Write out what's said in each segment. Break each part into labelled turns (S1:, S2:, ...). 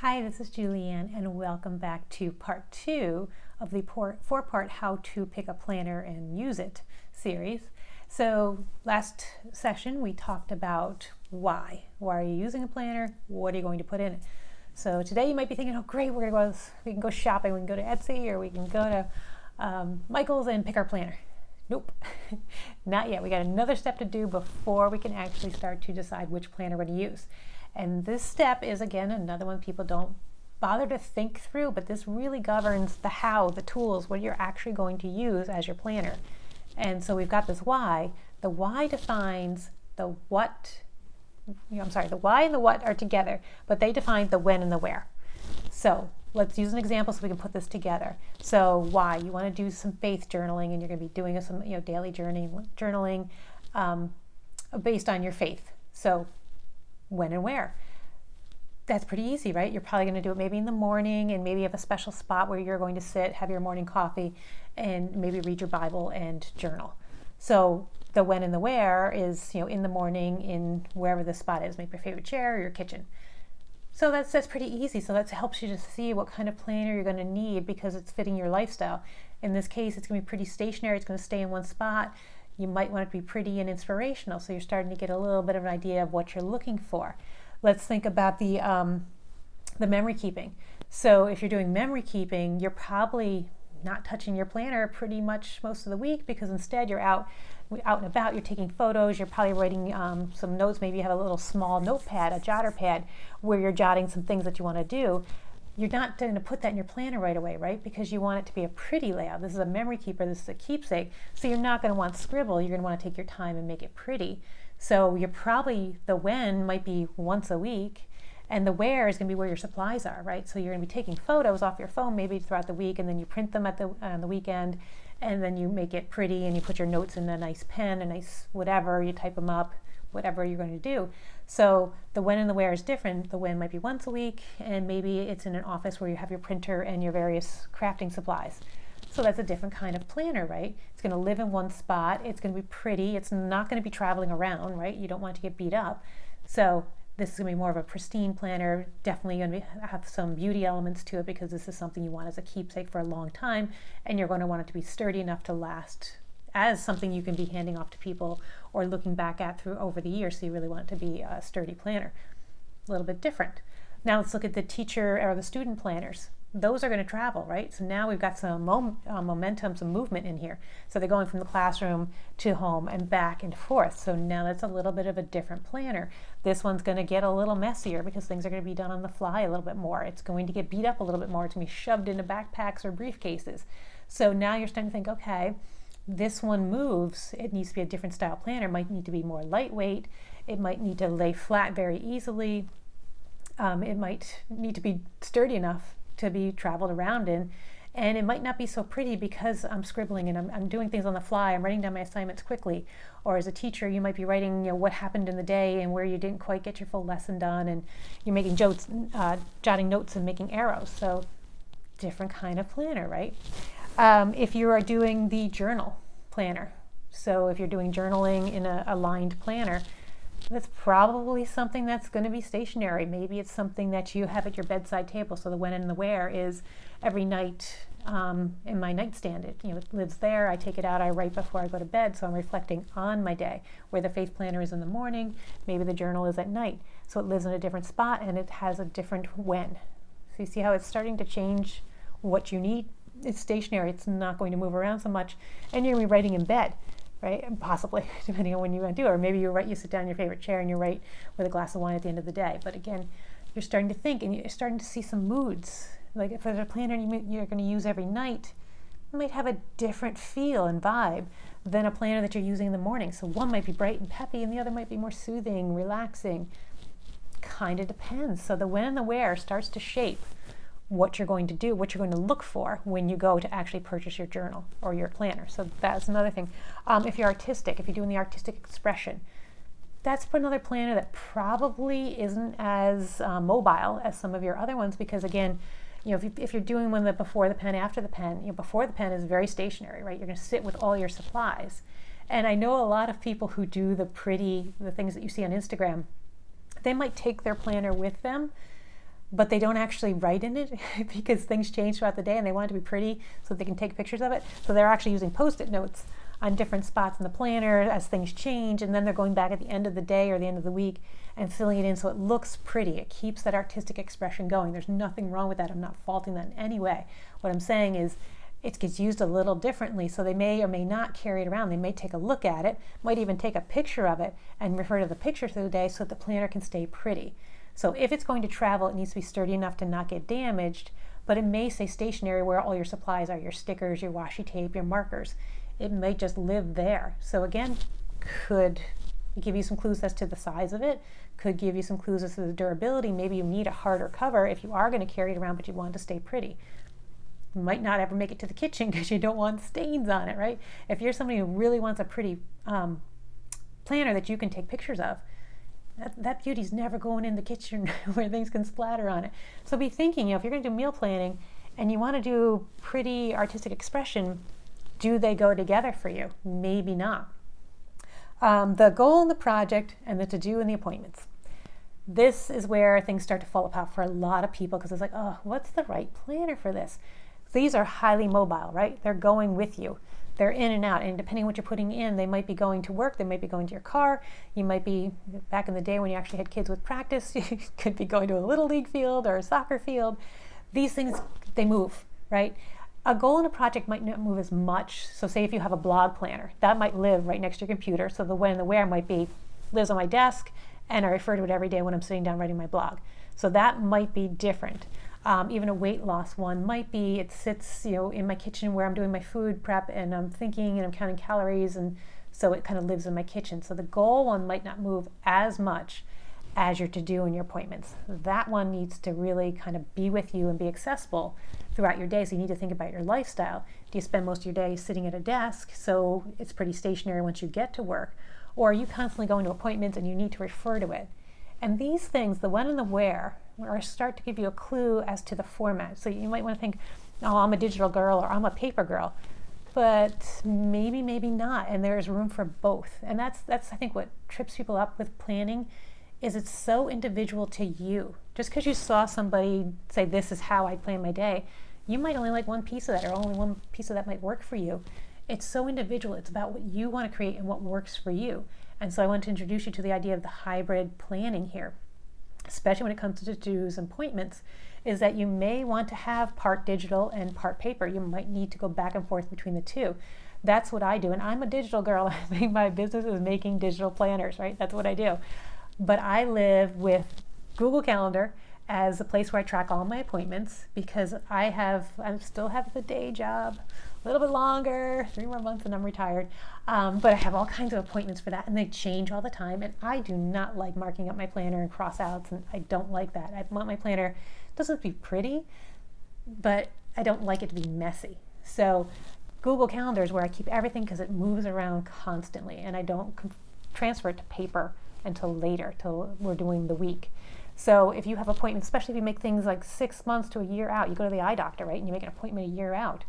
S1: Hi, this is Julianne, and welcome back to part 2 of the four-part How to Pick a Planner and Use It series. So last session we talked about why. Why are you using a planner? What are you going to put in it? So today you might be thinking, oh great, we can go shopping, we can go to Etsy, or we can go to Michael's and pick our planner. Nope, not yet. We got another step to do before we can actually start to decide which planner we're going to use. And this step is, again, another one people don't bother to think through, but this really governs the how, the tools, what you're actually going to use as your planner. And so we've got this why. The why defines the what, the why and the what are together, but they define the when and the where. So let's use an example so we can put this together. So why? You want to do some faith journaling, and you're going to be doing some daily journaling based on your faith. So when and where? That's pretty easy, right? You're probably going to do it maybe in the morning, and maybe you have a special spot where you're going to sit, have your morning coffee, and maybe read your Bible and journal. So the when and the where is, in the morning, in wherever the spot is, maybe your favorite chair or your kitchen. So that's pretty easy. So that helps you to see what kind of planner you're going to need because it's fitting your lifestyle. In this case, it's going to be pretty stationary. It's going to stay in one spot. You might want it to be pretty and inspirational, so you're starting to get a little bit of an idea of what you're looking for. Let's think about the memory keeping. So if you're doing memory keeping, you're probably not touching your planner pretty much most of the week because instead you're out and about, you're taking photos, you're probably writing some notes, maybe you have a little small notepad, a jotter pad, where you're jotting some things that you want to do. You're not going to put that in your planner right away, right? Because you want it to be a pretty layout. This is a memory keeper, this is a keepsake, so you're not going to want scribble, you're going to want to take your time and make it pretty. So you're probably, the when might be once a week, and the where is going to be where your supplies are, right? So you're going to be taking photos off your phone maybe throughout the week, and then you print them on the weekend, and then you make it pretty, and you put your notes in a nice pen, a nice whatever, you type them up, whatever you're going to do. So the when and the where is different. The when might be once a week, and maybe it's in an office where you have your printer and your various crafting supplies. So that's a different kind of planner, right? It's going to live in one spot. It's going to be pretty. It's not going to be traveling around, right? You don't want it to get beat up. So this is going to be more of a pristine planner, definitely going to have some beauty elements to it because this is something you want as a keepsake for a long time, and you're going to want it to be sturdy enough to last as something you can be handing off to people or looking back at through over the years. So you really want it to be a sturdy planner. A little bit different. Now let's look at the teacher or the student planners. Those are going to travel, right? So now we've got some momentum, some movement in here. So they're going from the classroom to home and back and forth. So now that's a little bit of a different planner. This one's going to get a little messier because things are going to be done on the fly a little bit more. It's going to get beat up a little bit more. It's going to be shoved into backpacks or briefcases. So now you're starting to think, okay, this one moves. It needs to be a different style planner. It might need to be more lightweight. It might need to lay flat very easily. It might need to be sturdy enough to be traveled around in, and it might not be so pretty because I'm scribbling and I'm doing things on the fly. I'm writing down my assignments quickly. Or as a teacher, you might be writing what happened in the day and where you didn't quite get your full lesson done, and you're making jotting notes and making arrows. So different kind of planner, right? If you are doing the journal planner, so if you're doing journaling in a aligned planner, that's probably something that's going to be stationary. Maybe it's something that you have at your bedside table. So the when and the where is every night in my nightstand. It lives there. I take it out. I write before I go to bed. So I'm reflecting on my day. Where the faith planner is in the morning, maybe the journal is at night. So it lives in a different spot and it has a different when. So you see how it's starting to change what you need. It's stationary. It's not going to move around so much, and you're going to be writing in bed. Right? Possibly, depending on when you want to do it. Or maybe you sit down in your favorite chair and you write with a glass of wine at the end of the day. But again, you're starting to think and you're starting to see some moods. Like if there's a planner you're going to use every night, it might have a different feel and vibe than a planner that you're using in the morning. So one might be bright and peppy and the other might be more soothing, relaxing. Kind of depends. So the when and the where starts to shape what you're going to do, what you're going to look for when you go to actually purchase your journal or your planner. So that's another thing. If you're artistic, if you're doing the artistic expression, that's another planner that probably isn't as mobile as some of your other ones because again, if you're doing one that before the pen, after the pen, before the pen is very stationary, right? You're going to sit with all your supplies. And I know a lot of people who do the things that you see on Instagram, they might take their planner with them, but they don't actually write in it because things change throughout the day and they want it to be pretty so they can take pictures of it. So they're actually using Post-it notes on different spots in the planner as things change, and then they're going back at the end of the day or the end of the week and filling it in so it looks pretty. It keeps that artistic expression going. There's nothing wrong with that. I'm not faulting that in any way. What I'm saying is it gets used a little differently, so they may or may not carry it around. They may take a look at it, might even take a picture of it and refer to the picture through the day so that the planner can stay pretty. So if it's going to travel, it needs to be sturdy enough to not get damaged, but it may stay stationary where all your supplies are, your stickers, your washi tape, your markers. It may just live there. So again, could give you some clues as to the size of it, could give you some clues as to the durability. Maybe you need a harder cover if you are going to carry it around, but you want it to stay pretty. You might not ever make it to the kitchen because you don't want stains on it, right? If you're somebody who really wants a pretty planner that you can take pictures of, that beauty's never going in the kitchen where things can splatter on it. So be thinking, if you're going to do meal planning and you want to do pretty artistic expression, do they go together for you? Maybe not. The goal in the project and the to-do and the appointments. This is where things start to fall apart for a lot of people because it's like, oh, what's the right planner for this? These are highly mobile, right? They're going with you. They're in and out, and depending on what you're putting in, they might be going to work, they might be going to your car, you might be, back in the day when you actually had kids with practice, you could be going to a little league field or a soccer field. These things, they move, right? A goal in a project might not move as much. So say if you have a blog planner, that might live right next to your computer. So the when and the where might be, lives on my desk, and I refer to it every day when I'm sitting down writing my blog. So that might be different. Even a weight loss one might be, it sits, in my kitchen where I'm doing my food prep and I'm thinking and I'm counting calories, and so it kind of lives in my kitchen. So the goal one might not move as much as your to-do and your appointments. That one needs to really kind of be with you and be accessible throughout your day. So you need to think about your lifestyle. Do you spend most of your day sitting at a desk so it's pretty stationary once you get to work? Or are you constantly going to appointments and you need to refer to it? And these things, the when and the where, start to give you a clue as to the format. So you might want to think, oh, I'm a digital girl or I'm a paper girl. But maybe not. And there's room for both. And that's I think what trips people up with planning is it's so individual to you. Just because you saw somebody say, this is how I plan my day, you might only like one piece of that, or only one piece of that might work for you. It's so individual. It's about what you want to create and what works for you. And so I want to introduce you to the idea of the hybrid planning here, especially when it comes to to-dos and appointments, is that you may want to have part digital and part paper. You might need to go back and forth between the two. That's what I do. And I'm a digital girl. I think my business is making digital planners, right? That's what I do. But I live with Google Calendar as a place where I track all my appointments because I still have the day job, a little bit longer, 3 more months and I'm retired. But I have all kinds of appointments for that and they change all the time. And I do not like marking up my planner and cross outs, and I don't like that. I want my planner, it doesn't have to be pretty, but I don't like it to be messy. So Google Calendar is where I keep everything because it moves around constantly and I don't transfer it to paper until later, till we're doing the week. So if you have appointments, especially if you make things like 6 months to a year out, you go to the eye doctor, right? And you make an appointment a year out.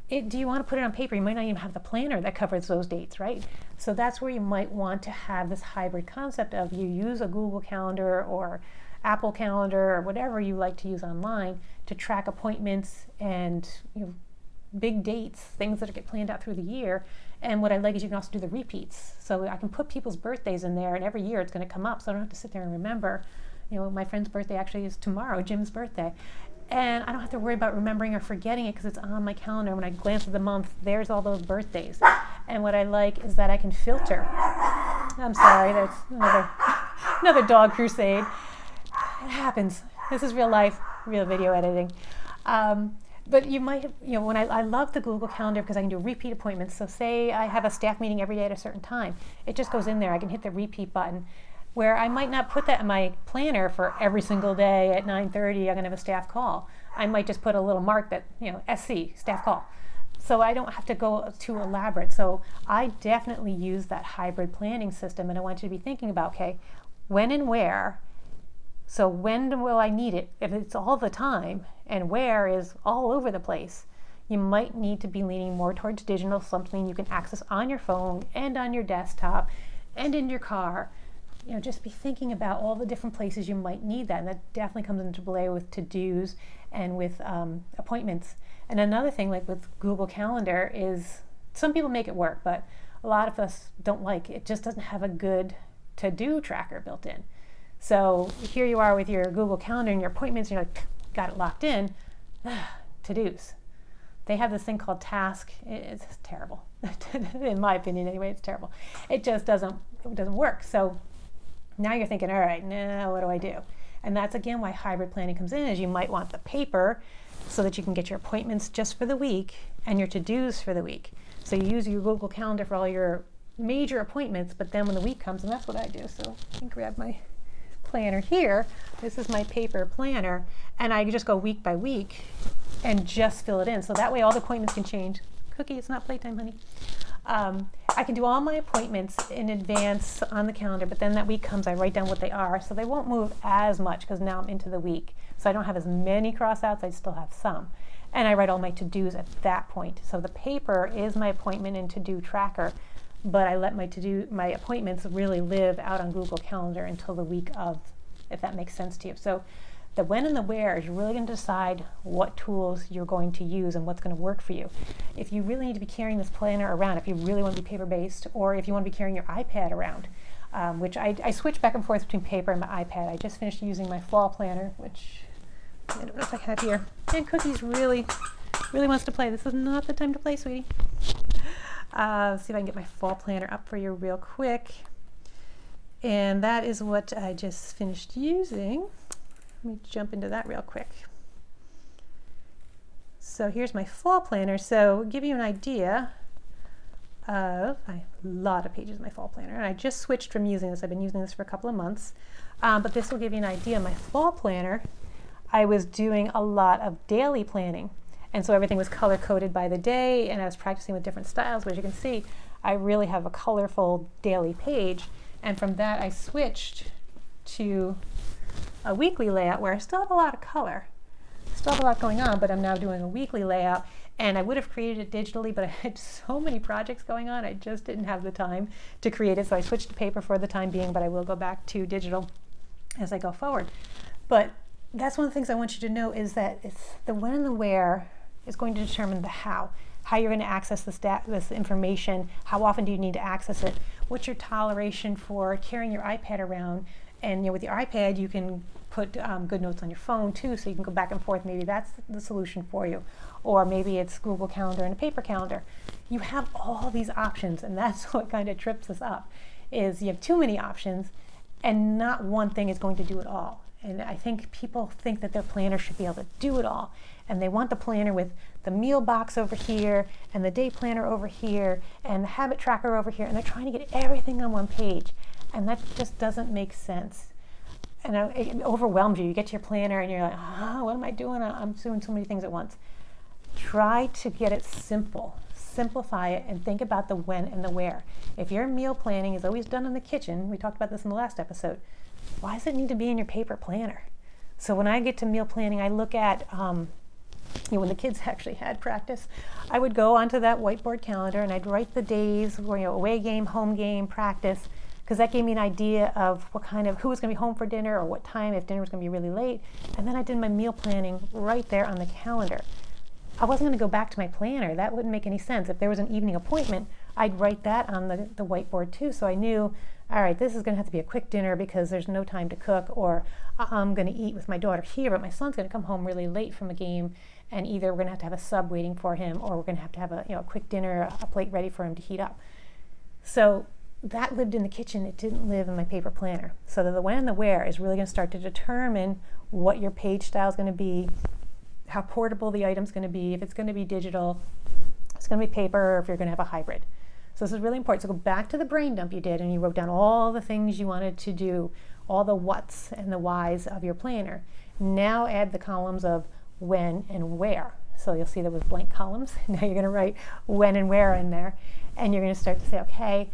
S1: Do you want to put it on paper? You might not even have the planner that covers those dates, right? So that's where you might want to have this hybrid concept of you use a Google Calendar or Apple Calendar or whatever you like to use online to track appointments and big dates, things that get planned out through the year. And what I like is you can also do the repeats. So I can put people's birthdays in there and every year it's going to come up, so I don't have to sit there and remember. My friend's birthday actually is tomorrow, Jim's birthday. And I don't have to worry about remembering or forgetting it because it's on my calendar. When I glance at the month, there's all those birthdays. And what I like is that I can filter. I'm sorry, that's another dog crusade. It happens. This is real life, real video editing. But you might have, when I love the Google Calendar because I can do repeat appointments. So say I have a staff meeting every day at a certain time. It just goes in there. I can hit the repeat button, where I might not put that in my planner for every single day at 9:30, I'm going to have a staff call. I might just put a little mark that, SC, staff call. So I don't have to go too elaborate. So I definitely use that hybrid planning system, and I want you to be thinking about, okay, when and where. So when will I need it? If it's all the time, and where is all over the place, you might need to be leaning more towards digital, something you can access on your phone and on your desktop and in your car. just be thinking about all the different places you might need that. And that definitely comes into play with to-dos and with appointments. And another thing, like with Google Calendar, is some people make it work, but a lot of us don't like it. It just doesn't have a good to-do tracker built in. So here you are with your Google Calendar and your appointments, and you're like, got it locked in. To-dos. They have this thing called Task. It's terrible. In my opinion anyway, it's terrible. It just doesn't work. So now you're thinking, all right, now what do I do? And that's again why hybrid planning comes in, is you might want the paper so that you can get your appointments just for the week and your to-dos for the week. So you use your Google Calendar for all your major appointments, but then when the week comes, and that's what I do. So I can grab my planner here. This is my paper planner, and I just go week by week and just fill it in. So that way all the appointments can change. Cookie, it's not playtime, honey. I can do all my appointments in advance on the calendar, but then that week comes, I write down what they are, so they won't move as much because now I'm into the week. So I don't have as many cross-outs, I still have some. And I write all my to-dos at that point. So the paper is my appointment and to-do tracker, but I let my appointments really live out on Google Calendar until the week of, if that makes sense to you. So the when and the where is you're really going to decide what tools you're going to use and what's going to work for you. If you really need to be carrying this planner around, if you really want to be paper-based, or if you want to be carrying your iPad around, which I switch back and forth between paper and my iPad. I just finished using my fall planner, which I don't know if I have here. And Cookie's really wants to play. This is not the time to play, sweetie. See if I can get my fall planner up for you real quick. And that is what I just finished using. Let me jump into that real quick. So here's my fall planner. So give you an idea of a lot of pages in my fall planner. And I just switched from using this. I've been using this for a couple of months. But this will give you an idea. My fall planner, I was doing a lot of daily planning. And so everything was color-coded by the day, and I was practicing with different styles. But as you can see, I really have a colorful daily page. And from that, I switched to a weekly layout where I still have a lot of color. Still have a lot going on, but I'm now doing a weekly layout. And I would have created it digitally, but I had so many projects going on, I just didn't have the time to create it. So I switched to paper for the time being, but I will go back to digital as I go forward. But that's one of the things I want you to know, is that it's the when and the where is going to determine the how you're going to access this information, how often do you need to access it, what's your toleration for carrying your iPad around. And with your iPad, you can put good notes on your phone too, so you can go back and forth. Maybe that's the solution for you. Or maybe it's Google Calendar and a paper calendar. You have all these options, and that's what kind of trips us up, is you have too many options, and not one thing is going to do it all. And I think people think that their planner should be able to do it all. And they want the planner with the meal box over here, and the day planner over here, and the habit tracker over here, and they're trying to get everything on one page. And that just doesn't make sense. And it overwhelms you. You get to your planner and you're like, what am I doing? I'm doing so many things at once. Try to get it simple. Simplify it and think about the when and the where. If your meal planning is always done in the kitchen, we talked about this in the last episode, why does it need to be in your paper planner? So when I get to meal planning, I look at, when the kids actually had practice, I would go onto that whiteboard calendar and I'd write the days, away game, home game, practice, because that gave me an idea of who was going to be home for dinner or what time, if dinner was going to be really late. And then I did my meal planning right there on the calendar. I wasn't going to go back to my planner. That wouldn't make any sense. If there was an evening appointment, I'd write that on the whiteboard too. So I knew, all right, this is going to have to be a quick dinner because there's no time to cook, or I'm going to eat with my daughter here, but my son's going to come home really late from a game, and either we're going to have a sub waiting for him, or we're going to have a quick dinner, a plate ready for him to heat up. So that lived in the kitchen. It didn't live in my paper planner. So the when and the where is really going to start to determine what your page style is going to be, how portable the item's going to be, if it's going to be digital, if it's going to be paper, or if you're going to have a hybrid. So this is really important. So go back to the brain dump you did, and you wrote down all the things you wanted to do, all the whats and the whys of your planner. Now add the columns of when and where. So you'll see there was blank columns. Now you're going to write when and where in there, and you're going to start to say, okay,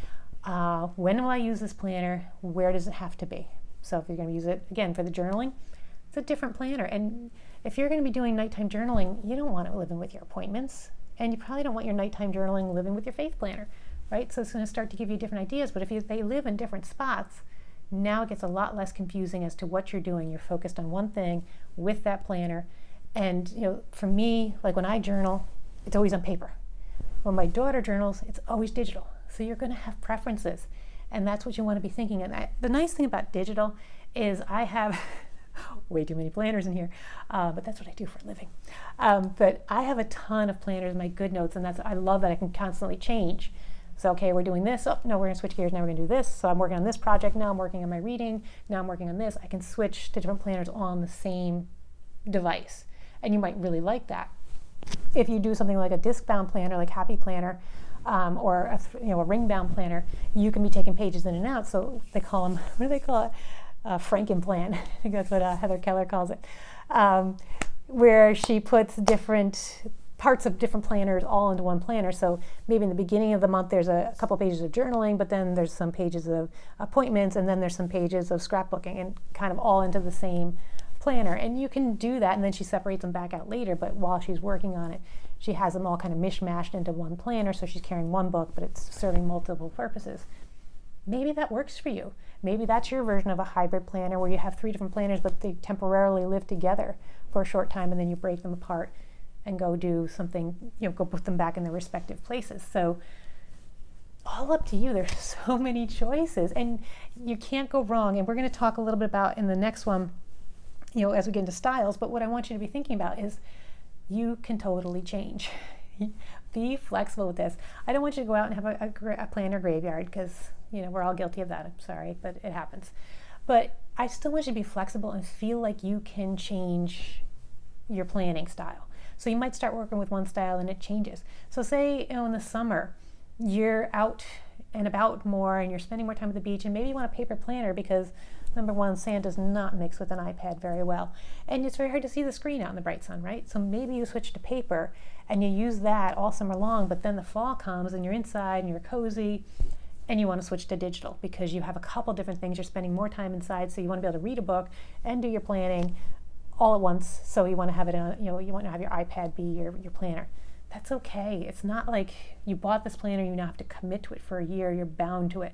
S1: when will I use this planner? Where does it have to be? So if you're going to use it, again, for the journaling, it's a different planner. And if you're going to be doing nighttime journaling, you don't want it living with your appointments. And you probably don't want your nighttime journaling living with your faith planner, right? So it's going to start to give you different ideas. But if they live in different spots, Now it gets a lot less confusing as to what you're doing. You're focused on one thing with that planner. And for me, like when I journal, it's always on paper. When my daughter journals, it's always digital. So you're going to have preferences, and that's what you want to be thinking. And the nice thing about digital is I have way too many planners in here, but that's what I do for a living. But I have a ton of planners, my GoodNotes, and I love that I can constantly change. So, okay, we're doing this. Oh, no, we're going to switch gears. Now we're going to do this. So I'm working on this project. Now I'm working on my reading. Now I'm working on this. I can switch to different planners on the same device. And you might really like that. If you do something like a disc-bound planner, like Happy Planner, or a ring-bound planner, you can be taking pages in and out. So they call them, what do they call it? Frankenplan. I think that's what Heather Keller calls it, where she puts different parts of different planners all into one planner. So maybe in the beginning of the month there's a couple pages of journaling, but then there's some pages of appointments, and then there's some pages of scrapbooking, and kind of all into the same planner. And you can do that, and then she separates them back out later, but while she's working on it, she has them all kind of mishmashed into one planner, so she's carrying one book, but it's serving multiple purposes. Maybe that works for you. Maybe that's your version of a hybrid planner where you have 3 different planners, but they temporarily live together for a short time, and then you break them apart and go do something, go put them back in their respective places. So all up to you. There's so many choices, and you can't go wrong. And we're going to talk a little bit about in the next one, as we get into styles, but what I want you to be thinking about is you can totally change. Be flexible with this. I don't want you to go out and have a planner graveyard, because we're all guilty of that. I'm sorry, but it happens. But I still want you to be flexible and feel like you can change your planning style. So you might start working with one style and it changes. So say in the summer you're out and about more and you're spending more time at the beach, and maybe you want a paper planner because number one, sand does not mix with an iPad very well, and it's very hard to see the screen out in the bright sun, right? So maybe you switch to paper and you use that all summer long, but then the fall comes and you're inside and you're cozy and you want to switch to digital because you have a couple different things. You're spending more time inside, so you want to be able to read a book and do your planning all at once. So you want to have it on, you want to have your iPad be your planner. That's okay. It's not like you bought this planner, you now have to commit to it for a year, you're bound to it.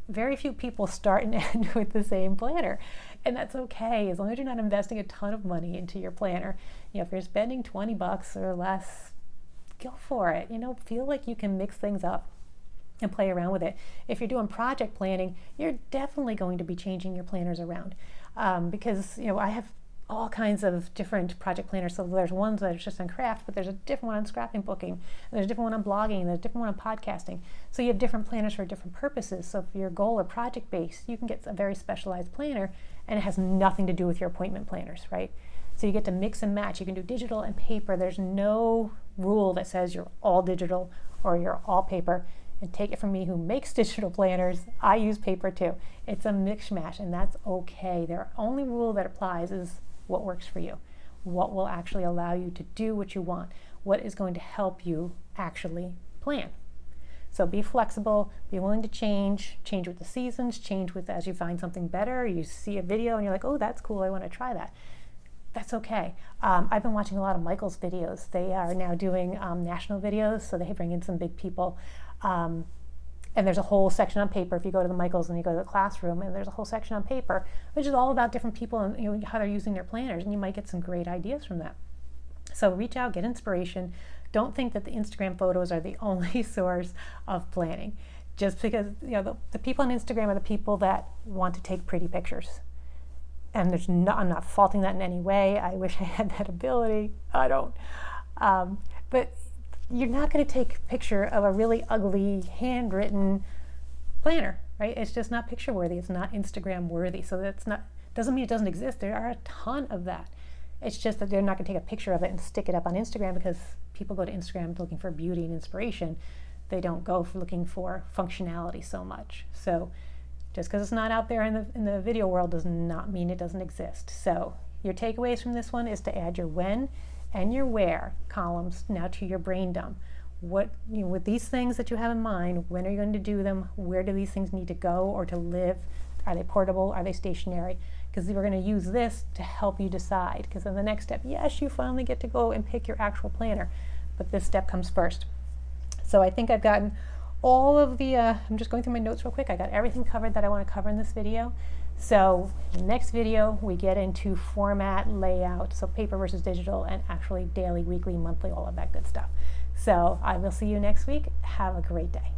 S1: Very few people start and end with the same planner, and that's okay as long as you're not investing a ton of money into your planner. If you're spending $20 or less, go for it. Feel like you can mix things up and play around with it. If you're doing project planning, you're definitely going to be changing your planners around, because I have all kinds of different project planners. So there's ones that are just on craft, but there's a different one on scrapbooking, and there's a different one on blogging, there's a different one on podcasting. So you have different planners for different purposes. So if your goal or project based, you can get a very specialized planner, and it has nothing to do with your appointment planners, right? So you get to mix and match. You can do digital and paper. There's no rule that says you're all digital or you're all paper. And take it from me who makes digital planners, I use paper too. It's a mix-mash, and that's okay. The only rule that applies is what works for you, what will actually allow you to do what you want, what is going to help you actually plan. So be flexible, be willing to change with the seasons, change with as you find something better. You see a video and you're like, oh, that's cool, I want to try that. That's okay. I've been watching a lot of Michael's videos. They are now doing national videos, so they bring in some big people. And there's a whole section on paper. If you go to the Michaels and you go to the classroom, and there's a whole section on paper, which is all about different people and how they're using their planners, and you might get some great ideas from that. So reach out, get inspiration. Don't think that the Instagram photos are the only source of planning. Just because the people on Instagram are the people that want to take pretty pictures. And I'm not faulting that in any way. I wish I had that ability. I don't. But you're not going to take a picture of a really ugly handwritten planner, right? It's just not picture worthy. It's not Instagram worthy. So doesn't mean it doesn't exist. There are a ton of that. It's just that they're not going to take a picture of it and stick it up on Instagram, because people go to Instagram looking for beauty and inspiration. They don't go for looking for functionality so much. So just because it's not out there in the video world does not mean it doesn't exist. So your takeaways from this one is to add your when and your where columns now to your brain dump. With these things that you have in mind, when are you going to do them? Where do these things need to go or to live? Are they portable? Are they stationary? Because we're going to use this to help you decide. Because in the next step, yes, you finally get to go and pick your actual planner, but this step comes first. So I think I've gotten all of the, I'm just going through my notes real quick. I got everything covered that I want to cover in this video. So next video, we get into format, layout, so paper versus digital, and actually daily, weekly, monthly, all of that good stuff. So I will see you next week. Have a great day.